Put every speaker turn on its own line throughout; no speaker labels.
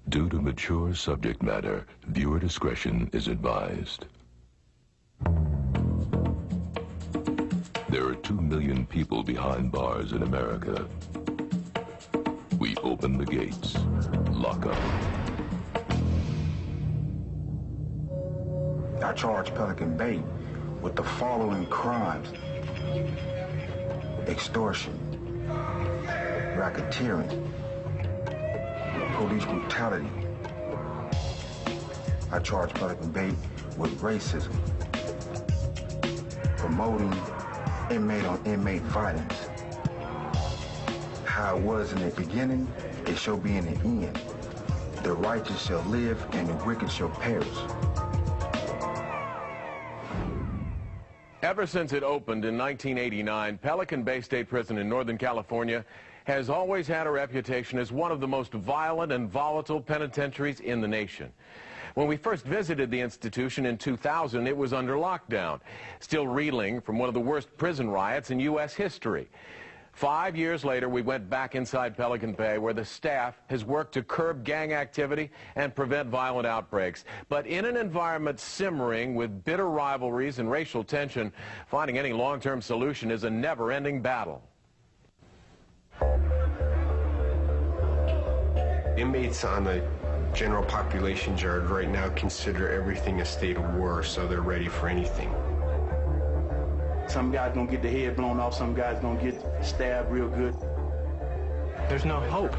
Due to mature subject matter, viewer discretion is advised. There are 2 million people behind bars in America. We open the gates. Lockup.
I charge Pelican Bay with the following crimes: extortion, racketeering, police brutality. I charge Pelican Bay with racism, promoting inmate-on-inmate violence. How it was in the beginning, it shall be in the end. The righteous shall live and the wicked shall perish.
Ever since it opened in 1989, Pelican Bay State Prison in Northern California has always had a reputation as one of the most violent and volatile penitentiaries in the nation. When we first visited the institution in 2000, it was under lockdown, still reeling from one of the worst prison riots in U.S. history. 5 years later, we went back inside Pelican Bay, where the staff has worked to curb gang activity and prevent violent outbreaks. But in an environment simmering with bitter rivalries and racial tension, finding any long-term solution is a never-ending battle.
Inmates on the general population yard right now consider everything a state of war, so they're ready for anything.
Some guys gonna get their head blown off, some guys gonna get stabbed real good.
There's no hope.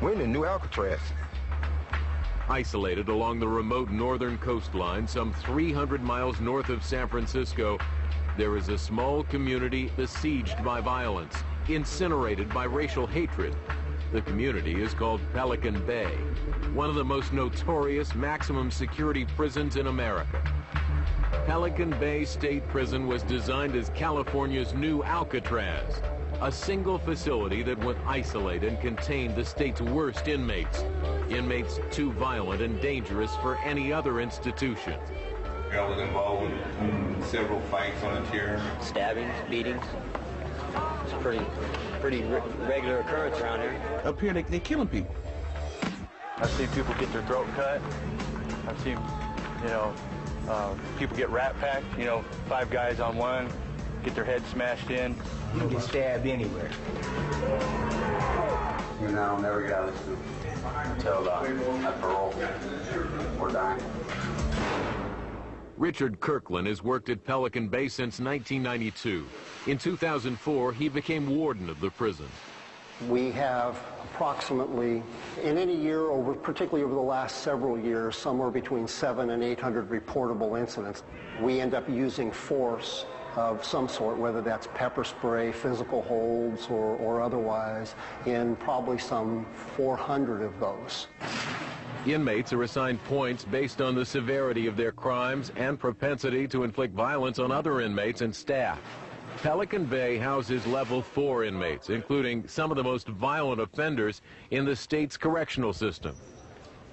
We're in the new Alcatraz.
Isolated along the remote northern coastline, some 300 miles north of San Francisco, there is a small community besieged by violence, incinerated by racial hatred. The community is called Pelican Bay, one of the most notorious maximum security prisons in America. Pelican Bay State Prison was designed as California's new Alcatraz, a single facility that would isolate and contain the state's worst inmates. Inmates too violent and dangerous for any other institution.
I was involved in several fights on the tier.
Stabbings, beatings. It's pretty regular occurrence around here.
Up here, they're killing people.
I've seen people get their throat cut. I've seen, people get rat packed, 5 guys on one, get their head smashed in.
You can get stabbed anywhere.
I'll never get out of this until I parole or die.
Richard Kirkland has worked at Pelican Bay since 1992. In 2004, he became warden of the prison.
We have approximately, in any year, particularly over the last several years, somewhere between 700 and 800 reportable incidents. We end up using force of some sort, whether that's pepper spray, physical holds, or otherwise, in probably some 400 of those.
Inmates are assigned points based on the severity of their crimes and propensity to inflict violence on other inmates and staff. Pelican Bay houses level 4 inmates, including some of the most violent offenders in the state's correctional system.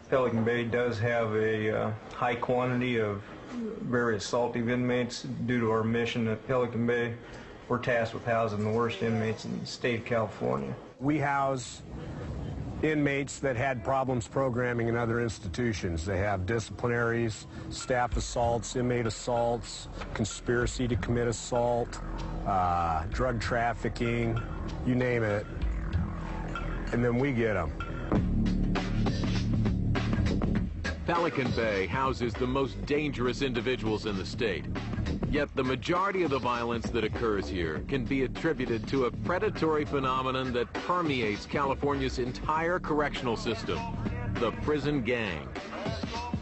Pelican Bay does have a high quantity of very assaultive inmates. Due to our mission at Pelican Bay, we're tasked with housing the worst inmates in the state of California.
We house inmates that had problems programming in other institutions. They have disciplinaries, staff assaults, inmate assaults, conspiracy to commit assault, drug trafficking, you name it, and then we get them.
Pelican Bay houses the most dangerous individuals in the state. Yet the majority of the violence that occurs here can be attributed to a predatory phenomenon that permeates California's entire correctional system, the prison gang.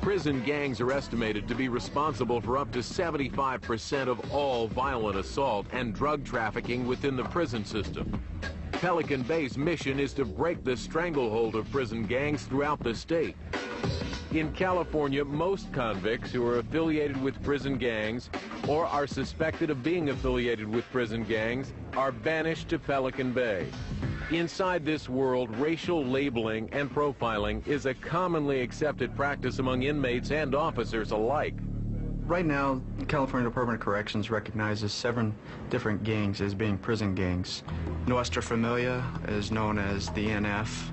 Prison gangs are estimated to be responsible for up to 75% of all violent assault and drug trafficking within the prison system. Pelican Bay's mission is to break the stranglehold of prison gangs throughout the state. In California, most convicts who are affiliated with prison gangs or are suspected of being affiliated with prison gangs are banished to Pelican Bay. Inside this world, racial labeling and profiling is a commonly accepted practice among inmates and officers alike.
Right now, California Department of Corrections recognizes 7 different gangs as being prison gangs. Nuestra Familia is known as the NF,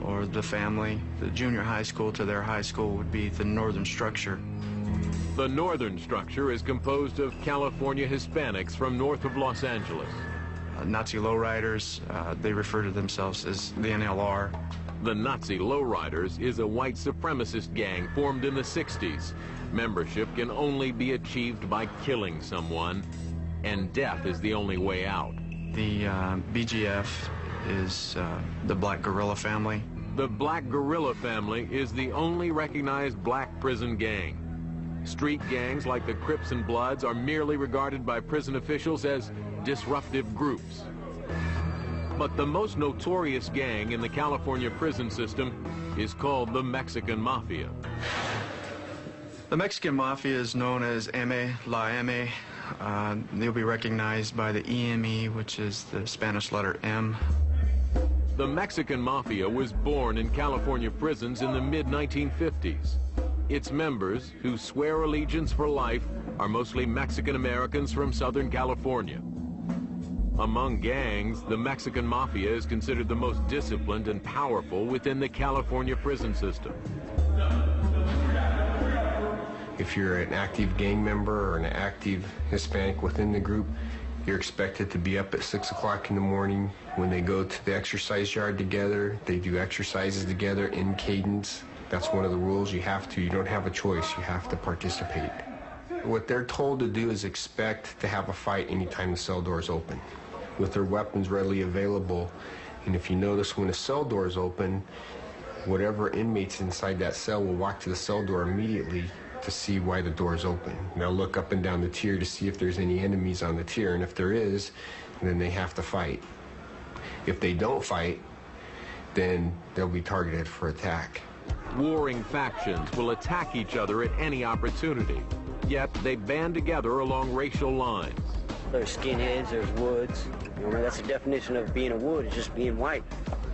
or the family. The junior high school to their high school would be the Northern Structure.
The Northern Structure is composed of California Hispanics from north of Los Angeles.
Nazi lowriders, they refer to themselves as the NLR.
The Nazi Lowriders is a white supremacist gang formed in the 60s. Membership can only be achieved by killing someone, and death is the only way out.
The BGF is the Black Guerrilla family.
The Black Guerrilla family is the only recognized black prison gang. Street gangs like the Crips and Bloods are merely regarded by prison officials as disruptive groups. But the most notorious gang in the California prison system is called the Mexican Mafia.
The Mexican Mafia is known as La M. They'll be recognized by the EME, which is the Spanish letter M.
The Mexican Mafia was born in California prisons in the mid-1950s. Its members, who swear allegiance for life, are mostly Mexican Americans from Southern California. Among gangs, the Mexican Mafia is considered the most disciplined and powerful within the California prison system.
If you're an active gang member or an active Hispanic within the group, you're expected to be up at 6 o'clock in the morning. When they go to the exercise yard together, they do exercises together in cadence. That's one of the rules. You don't have a choice. You have to participate. What they're told to do is expect to have a fight anytime the cell door is open, with their weapons readily available. And if you notice, when a cell door is open, whatever inmates inside that cell will walk to the cell door immediately to see why the door is open. And they'll look up and down the tier to see if there's any enemies on the tier, and if there is, then they have to fight. If they don't fight, then they'll be targeted for attack.
Warring factions will attack each other at any opportunity, yet they band together along racial lines.
There's skinheads, there's woods. You know, that's the definition of being a wood, is just being white,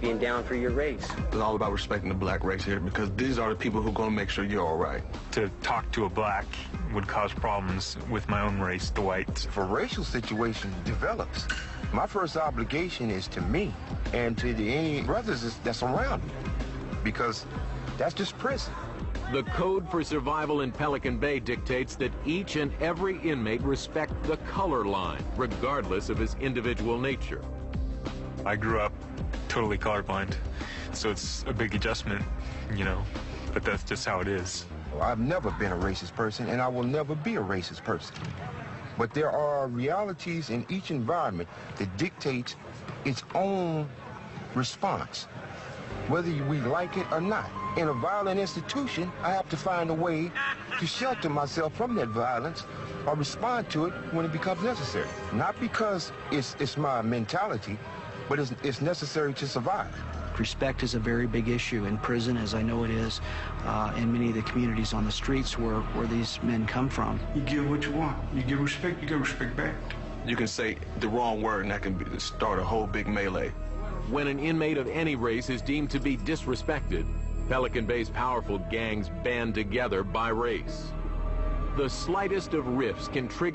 being down for your race.
It's all about respecting the black race here, because these are the people who are going to make sure you're all right.
To talk to a black would cause problems with my own race, the whites.
If a racial situation develops, my first obligation is to me and to any brothers that's around me, because that's just prison.
The code for survival in Pelican Bay dictates that each and every inmate respect the color line, regardless of his individual nature.
I grew up totally colorblind, so it's a big adjustment, you know, but that's just how it is.
Well, I've never been a racist person, and I will never be a racist person. But there are realities in each environment that dictate its own response, whether we like it or not. In a violent institution, I have to find a way to shelter myself from that violence or respond to it when it becomes necessary. Not because it's my mentality, but it's necessary to survive.
Respect is a very big issue in prison, as I know it is in many of the communities on the streets where these men come from.
You give what you want. You give respect, you get respect back.
You can say the wrong word and that can start a whole big melee.
When an inmate of any race is deemed to be disrespected, Pelican Bay's powerful gangs band together by race. The slightest of rifts can trigger